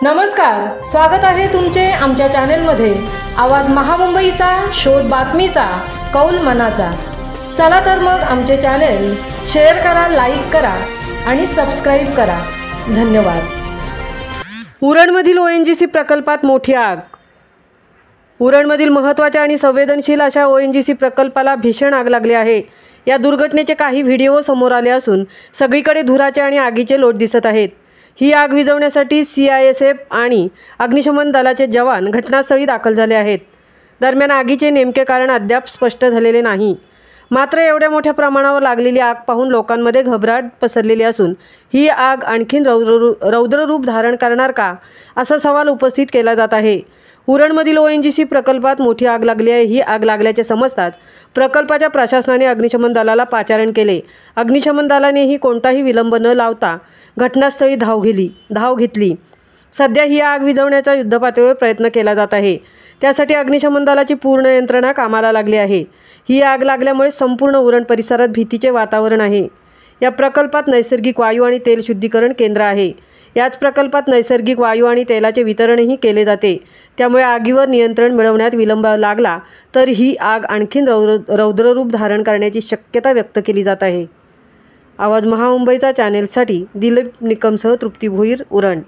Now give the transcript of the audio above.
नमस्कार, स्वागत आहे तुमचे आमच्या चॅनलमध्ये। आवाज महामुंबईचा, शोध बातमीचा, कौल मनाचा। चला तर मग आमचे चॅनल शेअर करा, लाईक करा आणि सबस्क्राइब करा। धन्यवाद। उरणमधील ओएनजीसी प्रकल्पात मोठी आग। उरणमधील महत्त्वाच्या आणि संवेदनशील अशा ओएनजीसी प्रकल्पाला भीषण आग लागली आहे। या दुर्घटनेचे काही व्हिडिओ समोर आले असून सगळीकडे धुराचे आणि आगीचे लोट दिसत आहेत। ही आग विझवण्यासाठी CISF आणि अग्निशमन दलाचे जवान घटनास्थळी दाखल झाले आहेत। दरम्यान आगीचे नेमके कारण अद्याप स्पष्ट झालेले नाही। मात्र एवढ्या मोठ्या प्रमाणावर लागलेली आग पाहून लोकांमध्ये घबराट पसरलेली असून ही आग आणखीन रौद्र रूप धारण करणार का, असा सवाल उपस्थित केला जात आहे। उरणमधील ONGC प्रकल्पात मोठी आग लागली आहे। ही आग लागल्याचे समजताच प्रकल्पाच्या प्रशासनाने अग्निशमन दलाला पाचारण केले। अग्निशमन दलानेही कोणताही विलंब न लावता घटनास्थळी धाव घेतली। सध्या ही आग विझवण्याचा युद्धपातळीवर प्रयत्न केला जात आहे। त्यासाठी अग्निशमन दलाची पूर्ण यंत्रणा कामाला लागली आहे। ही आग लागल्यामुळे संपूर्ण उरण परिसरात भीतीचे वातावरण आहे। या प्रकल्पात नैसर्गिक वायू आणि तेल शुद्धीकरण केंद्र आहे। याच प्रकल्पात नैसर्गिक वायू आणि तेलाचे वितरणही केले जाते। त्यामुळे आगीवर नियंत्रण मिळवण्यात विलंब लागला तर ही आग आणखीन रौद्र रूप धारण करण्याची शक्यता व्यक्त केली जात आहे। आवाज महामुंबईचा चॅनेलसाठी दिलीप निकमसह तृप्ती भोईर, उरण।